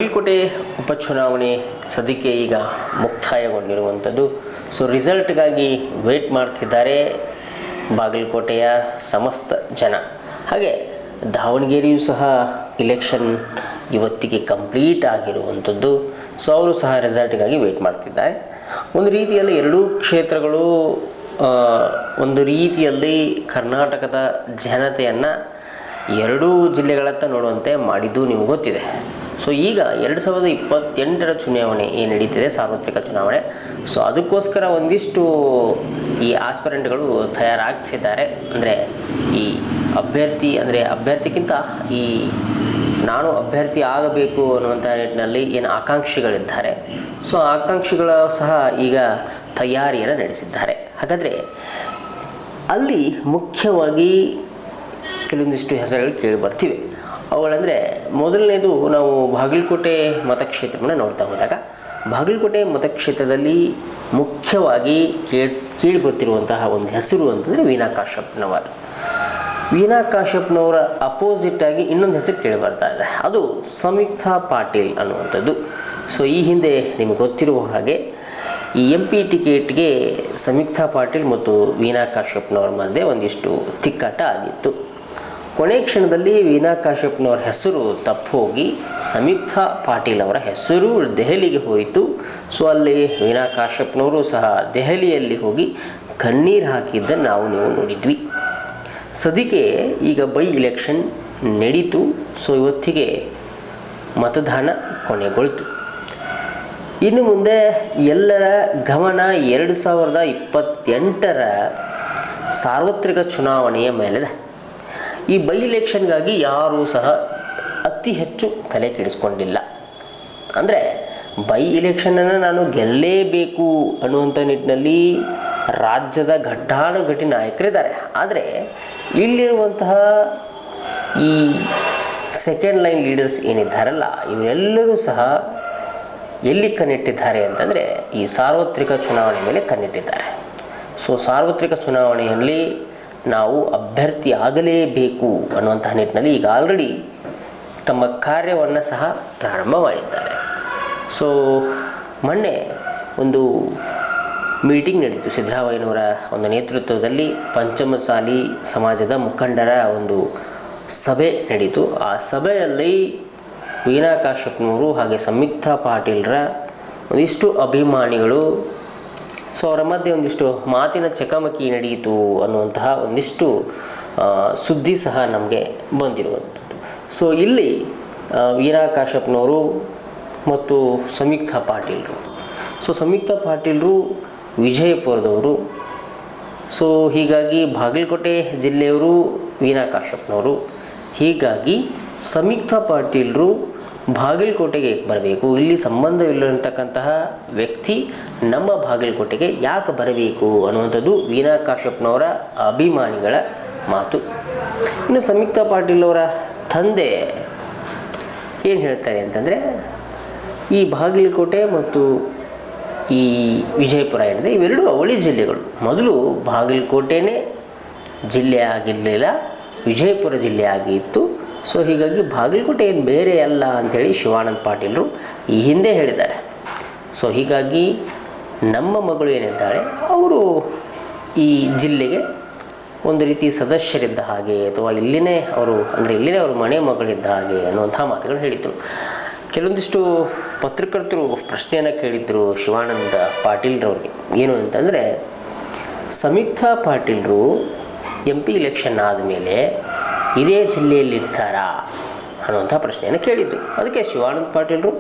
ಬಾಗಲಕೋಟೆ ಉಪಚುನಾವಣೆ ಸದ್ಯಕ್ಕೆ ಈಗ ಮುಕ್ತಾಯಗೊಂಡಿರುವಂಥದ್ದು. ಸೊ ರಿಸಲ್ಟ್ಗಾಗಿ ವೇಟ್ ಮಾಡ್ತಿದ್ದಾರೆ ಬಾಗಲಕೋಟೆಯ ಸಮಸ್ತ ಜನ. ಹಾಗೆ ದಾವಣಗೆರೆಯೂ ಸಹ ಇಲೆಕ್ಷನ್ ಇವತ್ತಿಗೆ ಕಂಪ್ಲೀಟ್ ಆಗಿರುವಂಥದ್ದು. ಸೊ ಅವರು ಸಹ ರಿಸಲ್ಟ್ಗಾಗಿ ವೇಟ್ ಮಾಡ್ತಿದ್ದಾರೆ. ಒಂದು ರೀತಿಯಲ್ಲಿ ಎರಡೂ ಕ್ಷೇತ್ರಗಳು ಒಂದು ರೀತಿಯಲ್ಲಿ ಕರ್ನಾಟಕದ ಜನತೆಯನ್ನು ಎರಡೂ ಜಿಲ್ಲೆಗಳತ್ತ ನೋಡುವಂತೆ ಮಾಡಿದ್ದು ನಿಮಗೆ ಗೊತ್ತಿದೆ. ಸೊ ಈಗ 2028 ಚುನಾವಣೆ ಏನು ನಡೀತಿದೆ, ಸಾರ್ವತ್ರಿಕ ಚುನಾವಣೆ. ಸೊ ಅದಕ್ಕೋಸ್ಕರ ಒಂದಿಷ್ಟು ಈ ಆಸ್ಪಿರೆಂಟ್ಗಳು ತಯಾರಾಗ್ತಿದ್ದಾರೆ. ಅಂದರೆ ಈ ಅಭ್ಯರ್ಥಿಗಿಂತ ಈ ನಾನು ಅಭ್ಯರ್ಥಿ ಆಗಬೇಕು ಅನ್ನುವಂಥ ನಿಟ್ಟಿನಲ್ಲಿ ಏನು ಆಕಾಂಕ್ಷಿಗಳಿದ್ದಾರೆ, ಸೊ ಆಕಾಂಕ್ಷಿಗಳು ಸಹ ಈಗ ತಯಾರಿಯನ್ನು ನಡೆಸಿದ್ದಾರೆ. ಹಾಗಾದರೆ ಅಲ್ಲಿ ಮುಖ್ಯವಾಗಿ ಕೆಲವೊಂದಿಷ್ಟು ಹೆಸರುಗಳು ಕೇಳಿ ಬರ್ತಿವೆ. ಅವುಗಳಂದರೆ ಮೊದಲನೇದು ನಾವು ಬಾಗಲಕೋಟೆ ಮತಕ್ಷೇತ್ರವನ್ನು ನೋಡ್ತಾ ಹೋದಾಗ, ಬಾಗಲಕೋಟೆ ಮತಕ್ಷೇತ್ರದಲ್ಲಿ ಮುಖ್ಯವಾಗಿ ಕೇಳಿ ಬರ್ತಿರುವಂತಹ ಒಂದು ಹೆಸರು ಅಂತಂದರೆ ವೀಣಾ ಕಾಶ್ಯಪ್ನವರು. ವೀಣಾ ಕಾಶ್ಯಪ್ನವರ ಅಪೋಸಿಟಾಗಿ ಇನ್ನೊಂದು ಹೆಸರು ಕೇಳಿ ಬರ್ತಾ ಇದೆ, ಅದು ಸಂಯುಕ್ತಾ ಪಾಟೀಲ್ ಅನ್ನುವಂಥದ್ದು. ಸೊ ಈ ಹಿಂದೆ ನಿಮಗೆ ಗೊತ್ತಿರುವ ಹಾಗೆ ಈ MP ಟಿಕೆಟ್ಗೆ ಸಂಯುಕ್ತಾ ಪಾಟೀಲ್ ಮತ್ತು ವೀಣಾ ಕಾಶ್ಯಪ್ನವ್ರ ಮಧ್ಯೆ ಒಂದಿಷ್ಟು ತಿಕ್ಕಾಟ ಆಗಿತ್ತು. ಕೊನೆ ಕ್ಷಣದಲ್ಲಿ ವೀಣಾ ಕಾಶ್ಯಪ್ನವ್ರ ಹೆಸರು ತಪ್ಪು ಹೋಗಿ ಸಂಯುಕ್ತಾ ಪಾಟೀಲ್ ಅವರ ಹೆಸರು ದೆಹಲಿಗೆ ಹೋಯಿತು. ಸೊ ಅಲ್ಲಿ ವೀಣಾ ಕಾಶ್ಯಪ್ನವರು ಸಹ ದೆಹಲಿಯಲ್ಲಿ ಹೋಗಿ ಕಣ್ಣೀರು ಹಾಕಿದ್ದನ್ನು ನೀವು ನೋಡಿದ್ವಿ. ಸದ್ಯಕ್ಕೆ ಈಗ ಬೈ ಇಲೆಕ್ಷನ್ ನಡೀತು. ಸೊ ಇವತ್ತಿಗೆ ಮತದಾನ ಕೊನೆಗೊಳ್ತು. ಇನ್ನು ಮುಂದೆ ಎಲ್ಲರ ಗಮನ 2028 ಸಾರ್ವತ್ರಿಕ ಚುನಾವಣೆಯ ಮೇಲಿದೆ. ಈ ಬೈ ಇಲೆಕ್ಷನ್ಗಾಗಿ ಯಾರೂ ಸಹ ಅತಿ ಹೆಚ್ಚು ತಲೆ ಕೆಡಿಸ್ಕೊಂಡಿಲ್ಲ. ಅಂದರೆ ಬೈ ಇಲೆಕ್ಷನನ್ನು ನಾನು ಗೆಲ್ಲೇಬೇಕು ಅನ್ನುವಂಥ ನಿಟ್ಟಿನಲ್ಲಿ ರಾಜ್ಯದ ಘಟ್ಟಾನುಘಟಿ ನಾಯಕರಿದ್ದಾರೆ. ಆದರೆ ಇಲ್ಲಿರುವಂತಹ ಈ ಸೆಕೆಂಡ್ ಲೈನ್ ಲೀಡರ್ಸ್ ಏನಿದ್ದಾರಲ್ಲ, ಇವರೆಲ್ಲರೂ ಸಹ ಎಲ್ಲಿ ಕಣ್ಣಿಟ್ಟಿದ್ದಾರೆ ಅಂತಂದರೆ ಈ ಸಾರ್ವತ್ರಿಕ ಚುನಾವಣೆ ಮೇಲೆ ಕಣ್ಣಿಟ್ಟಿದ್ದಾರೆ. ಸೊ ಸಾರ್ವತ್ರಿಕ ಚುನಾವಣೆಯಲ್ಲಿ ನಾವು ಅಭ್ಯರ್ಥಿ ಆಗಲೇಬೇಕು ಅನ್ನುವಂತಹ ನಿಟ್ಟಿನಲ್ಲಿ ಈಗ ಆಲ್ರೆಡಿ ತಮ್ಮ ಕಾರ್ಯವನ್ನು ಸಹ ಪ್ರಾರಂಭ ಮಾಡಿದ್ದಾರೆ. ಸೊ ಮೊನ್ನೆ ಒಂದು ಮೀಟಿಂಗ್ ನಡೀತು. ಸಿದ್ದರಾಮಯ್ಯನವರ ಒಂದು ನೇತೃತ್ವದಲ್ಲಿ ಪಂಚಮಸಾಲಿ ಸಮಾಜದ ಮುಖಂಡರ ಒಂದು ಸಭೆ ನಡೀತು. ಆ ಸಭೆಯಲ್ಲಿ ವೀಣಾ ಕಾಶ್ಯಪ್ನವರು ಹಾಗೆ ಸಂಯುಕ್ತಾ ಪಾಟೀಲ್ರ ಒಂದಿಷ್ಟು ಅಭಿಮಾನಿಗಳು, ಸೊ ಅವರ ಮಧ್ಯೆ ಒಂದಿಷ್ಟು ಮಾತಿನ ಚಕಮಕಿ ನಡೆಯಿತು ಅನ್ನುವಂತಹ ಒಂದಿಷ್ಟು ಸುದ್ದಿ ಸಹ ನಮಗೆ ಬಂದಿರುವಂಥದ್ದು. ಸೊ ಇಲ್ಲಿ ವೀಣಾ ಕಾಶ್ಯಪ್ನವರು ಮತ್ತು ಸಂಯುಕ್ತಾ ಪಾಟೀಲ್ರು, ಸೊ ಸಂಯುಕ್ತಾ ಪಾಟೀಲ್ರು ವಿಜಯಪುರದವರು. ಸೊ ಹೀಗಾಗಿ ಬಾಗಲಕೋಟೆ ಜಿಲ್ಲೆಯವರು ವೀಣಾ ಕಾಶ್ಯಪ್ನವರು. ಹೀಗಾಗಿ ಸಂಯುಕ್ತಾ ಪಾಟೀಲ್ರು ಬಾಗಲಕೋಟೆಗೆ ಬರಬೇಕು, ಇಲ್ಲಿ ಸಂಬಂಧವಿಲ್ಲತಕ್ಕಂತಹ ವ್ಯಕ್ತಿ ನಮ್ಮ ಬಾಗಲಕೋಟೆಗೆ ಯಾಕೆ ಬರಬೇಕು ಅನ್ನುವಂಥದ್ದು ವೀಣಾ ಕಾಶ್ಯಪ್ನವರ ಅಭಿಮಾನಿಗಳ ಮಾತು. ಇನ್ನು ಸಂಯುಕ್ತಾ ಪಾಟೀಲ್ ಅವರ ತಂದೆ ಏನು ಹೇಳ್ತಾರೆ ಅಂತಂದರೆ, ಈ ಬಾಗಲಕೋಟೆ ಮತ್ತು ಈ ವಿಜಯಪುರ ಏನಿದೆ ಇವೆರಡೂ ಅವಳಿ ಜಿಲ್ಲೆಗಳು. ಮೊದಲು ಬಾಗಲಕೋಟೆನೇ ಜಿಲ್ಲೆ ಆಗಿರಲಿಲ್ಲ, ವಿಜಯಪುರ ಜಿಲ್ಲೆ ಆಗಿತ್ತು. ಸೊ ಹೀಗಾಗಿ ಬಾಗಲಕೋಟೆ ಏನು ಬೇರೆ ಅಲ್ಲ ಅಂಥೇಳಿ ಶಿವಾನಂದ ಪಾಟೀಲರು ಈ ಹಿಂದೆ ಹೇಳಿದ್ದಾರೆ. ಸೊ ಹೀಗಾಗಿ ನಮ್ಮ ಮಗಳು ಏನಿದ್ದಾಳೆ ಅವರು ಈ ಜಿಲ್ಲೆಗೆ ಒಂದು ರೀತಿ ಸದಸ್ಯರಿದ್ದ ಹಾಗೆ, ಅಥವಾ ಇಲ್ಲಿನೇ ಅವರು ಮನೆ ಮಗಳಿದ್ದ ಹಾಗೆ ಅನ್ನುವಂಥ ಮಾತುಗಳು ಹೇಳಿದರು. ಕೆಲವೊಂದಿಷ್ಟು ಪತ್ರಕರ್ತರು ಪ್ರಶ್ನೆಯನ್ನು ಕೇಳಿದರು ಶಿವಾನಂದ ಪಾಟೀಲ್ರವ್ರಿಗೆ. ಏನು ಅಂತಂದರೆ, ಸಂಯುಕ್ತಾ ಪಾಟೀಲ್ರು MP ಇಲೆಕ್ಷನ್ ಆದಮೇಲೆ ಇದೇ ಜಿಲ್ಲೆಯಲ್ಲಿರ್ತಾರಾ ಅನ್ನುವಂಥ ಪ್ರಶ್ನೆಯನ್ನು ಕೇಳಿದರು. ಅದಕ್ಕೆ ಶಿವಾನಂದ ಪಾಟೀಲ್ರು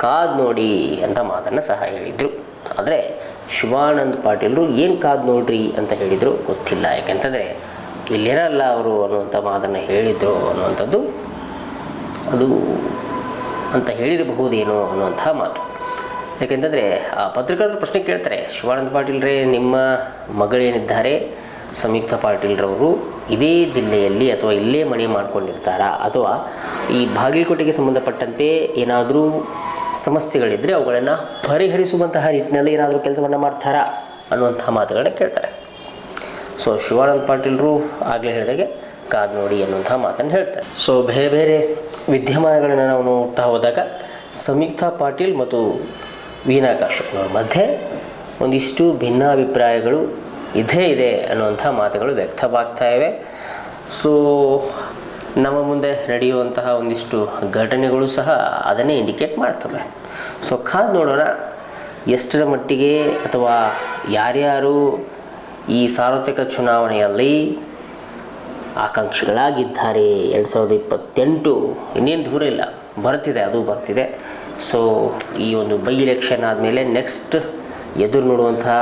ಕಾದು ನೋಡಿ ಅಂತ ಮಾತನ್ನು ಸಹ ಹೇಳಿದರು. ಆದರೆ ಶಿವಾನಂದ ಪಾಟೀಲ್ರು ಏನು ಕಾದು ನೋಡ್ರಿ ಅಂತ ಹೇಳಿದರು ಗೊತ್ತಿಲ್ಲ. ಯಾಕೆಂತಂದರೆ ಇಲ್ಲಿರಲ್ಲ ಅವರು ಅನ್ನುವಂಥ ಮಾತನ್ನು ಹೇಳಿದರು ಅನ್ನುವಂಥದ್ದು ಅದು ಅಂತ ಹೇಳಿರಬಹುದೇನೋ ಅನ್ನುವಂಥ ಮಾತು. ಯಾಕೆಂತಂದರೆ ಆ ಪತ್ರಕರ್ತರು ಪ್ರಶ್ನೆ ಕೇಳ್ತಾರೆ, ಶಿವಾನಂದ ಪಾಟೀಲ್ರೇ ನಿಮ್ಮ ಮಗಳೇನಿದ್ದಾರೆ ಸಂಯುಕ್ತಾ ಪಾಟೀಲ್ರವರು ಇದೇ ಜಿಲ್ಲೆಯಲ್ಲಿ ಅಥವಾ ಇಲ್ಲೇ ಮನೆ ಮಾಡ್ಕೊಂಡಿರ್ತಾರಾ, ಅಥವಾ ಈ ಬಾಗಲಕೋಟೆಗೆ ಸಂಬಂಧಪಟ್ಟಂತೆ ಏನಾದರೂ ಸಮಸ್ಯೆಗಳಿದ್ದರೆ ಅವುಗಳನ್ನು ಪರಿಹರಿಸುವಂತಹ ನಿಟ್ಟಿನಲ್ಲಿ ಏನಾದರೂ ಕೆಲಸವನ್ನು ಮಾಡ್ತಾರಾ ಅನ್ನುವಂಥ ಮಾತುಗಳನ್ನ ಕೇಳ್ತಾರೆ. ಸೊ ಶಿವಾನಂದ ಪಾಟೀಲ್ರು ಆಗಲೇ ಹೇಳಿದಾಗೆ ಕಾದು ನೋಡಿ ಅನ್ನುವಂಥ ಮಾತನ್ನು ಹೇಳ್ತಾರೆ. ಸೊ ಬೇರೆ ಬೇರೆ ವಿದ್ಯಮಾನಗಳನ್ನು ನಾವು ನೋಡ್ತಾ ಹೋದಾಗ ಸಂಯುಕ್ತಾ ಪಾಟೀಲ್ ಮತ್ತು ವೀಣಾ ಕಾಶ್ಯಪ್ನವ್ರ ಮಧ್ಯೆ ಒಂದಿಷ್ಟು ಭಿನ್ನಾಭಿಪ್ರಾಯಗಳು ಇದೆ ಅನ್ನುವಂಥ ಮಾತುಗಳು ವ್ಯಕ್ತವಾಗ್ತಾ ಇವೆ. ಸೊ ನಮ್ಮ ಮುಂದೆ ನಡೆಯುವಂತಹ ಒಂದಿಷ್ಟು ಘಟನೆಗಳು ಸಹ ಅದನ್ನೇ ಇಂಡಿಕೇಟ್ ಮಾಡ್ತವೆ. ಸೊ ಕಾದು ನೋಡೋಣ ಎಷ್ಟರ ಮಟ್ಟಿಗೆ ಅಥವಾ ಯಾರ್ಯಾರು ಈ ಸಾರ್ವತ್ರಿಕ ಚುನಾವಣೆಯಲ್ಲಿ ಆಕಾಂಕ್ಷಿಗಳಾಗಿದ್ದಾರೆ. 2028 ಇನ್ನೇನು ದೂರ ಇಲ್ಲ, ಬರ್ತಿದೆ. ಸೊ ಈ ಒಂದು ಬೈ ಎಲೆಕ್ಷನ್ ಆದಮೇಲೆ ನೆಕ್ಸ್ಟ್ ಎದುರು ನೋಡುವಂತಹ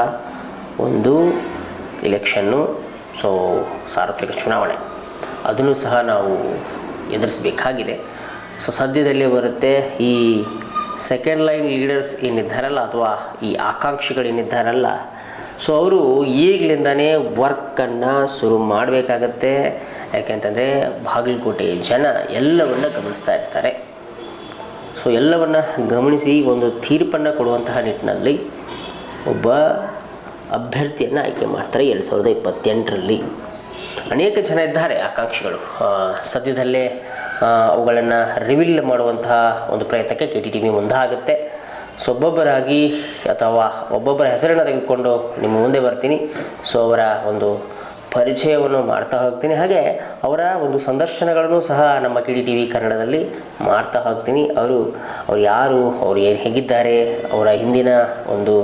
ಒಂದು ಎಲೆಕ್ಷನ್ನು, ಸೊ ಸಾರ್ವತ್ರಿಕ ಚುನಾವಣೆ, ಅದನ್ನು ಸಹ ನಾವು ಎದುರಿಸಬೇಕಾಗಿದೆ. ಸೊ ಸದ್ಯದಲ್ಲೇ ಬರುತ್ತೆ. ಈ ಸೆಕೆಂಡ್ ಲೈನ್ ಲೀಡರ್ಸ್ ಏನಿದ್ದಾರಲ್ಲ ಅಥವಾ ಈ ಆಕಾಂಕ್ಷಿಗಳೇನಿದ್ದಾರಲ್ಲ, ಸೊ ಅವರು ಈಗಲಿಂದನೇ ವರ್ಕನ್ನು ಶುರು ಮಾಡಬೇಕಾಗತ್ತೆ. ಯಾಕೆಂತಂದರೆ ಬಾಗಲಕೋಟೆ ಜನ ಎಲ್ಲವನ್ನು ಗಮನಿಸ್ತಾ ಇರ್ತಾರೆ. ಸೊ ಎಲ್ಲವನ್ನು ಗಮನಿಸಿ ಒಂದು ತೀರ್ಪನ್ನು ಕೊಡುವಂತಹ ನಿಟ್ಟಿನಲ್ಲಿ ಒಬ್ಬ ಅಭ್ಯರ್ಥಿಯನ್ನು ಆಯ್ಕೆ ಮಾಡ್ತಾರೆ 2028ರಲ್ಲಿ. ಅನೇಕ ಜನ ಇದ್ದಾರೆ ಆಕಾಂಕ್ಷಿಗಳು. ಸದ್ಯದಲ್ಲೇ ಅವುಗಳನ್ನು ರಿವೀಲ್ ಮಾಡುವಂತಹ ಒಂದು ಪ್ರಯತ್ನಕ್ಕೆ KTTV ಮುಂದಾಗುತ್ತೆ. ಸೊ ಒಬ್ಬೊಬ್ಬರಾಗಿ ಅಥವಾ ಒಬ್ಬೊಬ್ಬರ ಹೆಸರನ್ನು ತೆಗೆದುಕೊಂಡು ನಿಮ್ಮ ಮುಂದೆ ಬರ್ತೀನಿ. ಸೊ ಅವರ ಒಂದು ಪರಿಚಯವನ್ನು ಮಾಡ್ತಾ ಹೋಗ್ತೀನಿ. ಹಾಗೆ ಅವರ ಒಂದು ಸಂದರ್ಶನಗಳನ್ನು ಸಹ ನಮ್ಮ KTTV ಕನ್ನಡದಲ್ಲಿ ಮಾಡ್ತಾ ಹೋಗ್ತೀನಿ. ಅವರು ಯಾರು, ಅವರು ಏನು ಹೇಗಿದ್ದಾರೆ, ಅವರ ಹಿಂದಿನ ಒಂದು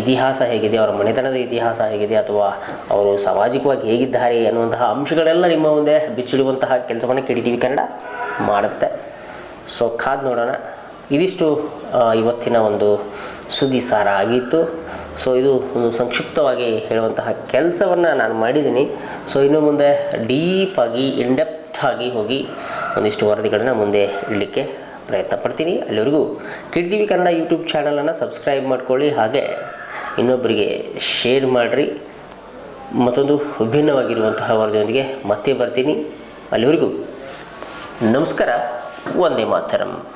ಇತಿಹಾಸ ಹೇಗಿದೆ, ಅವರ ಮನೆತನದ ಇತಿಹಾಸ ಹೇಗಿದೆ, ಅಥವಾ ಅವರು ಸಾಮಾಜಿಕವಾಗಿ ಹೇಗಿದ್ದಾರೆ ಅನ್ನುವಂತಹ ಅಂಶಗಳೆಲ್ಲ ನಿಮ್ಮ ಮುಂದೆ ಬಿಚ್ಚಿಡುವಂತಹ ಕೆಲಸವನ್ನು KTTV ಕನ್ನಡ ಮಾಡುತ್ತೆ. ಸೊ ಕಾದು ನೋಡೋಣ. ಇದಿಷ್ಟು ಇವತ್ತಿನ ಒಂದು ಸುದ್ದಿ ಸಾರ ಆಗಿತ್ತು. ಸೊ ಇದು ಒಂದು ಸಂಕ್ಷಿಪ್ತವಾಗಿ ಹೇಳುವಂತಹ ಕೆಲಸವನ್ನು ನಾನು ಮಾಡಿದ್ದೀನಿ. ಸೊ ಇನ್ನು ಮುಂದೆ ಡೀಪಾಗಿ ಇನ್ಡೆಪ್ತ್ ಆಗಿ ಹೋಗಿ ಒಂದಿಷ್ಟು ವರದಿಗಳನ್ನು ಮುಂದೆ ಇಡಲಿಕ್ಕೆ ಪ್ರಯತ್ನ ಪಡ್ತೀನಿ. ಅಲ್ಲಿವರೆಗೂ KTTV ಕನ್ನಡ ಯೂಟ್ಯೂಬ್ ಚಾನಲನ್ನು ಸಬ್ಸ್ಕ್ರೈಬ್ ಮಾಡ್ಕೊಳ್ಳಿ. ಹಾಗೆ ಇನ್ನೊಬ್ಬರಿಗೆ ಶೇರ್ ಮಾಡಿರಿ. ಮತ್ತೊಂದು ವಿಭಿನ್ನವಾಗಿರುವಂತಹ ವರದಿಯೊಂದಿಗೆ ಮತ್ತೆ ಬರ್ತೀನಿ. ಅಲ್ಲಿವರೆಗೂ ನಮಸ್ಕಾರ. ವಂದೇ ಮಾತರಂ.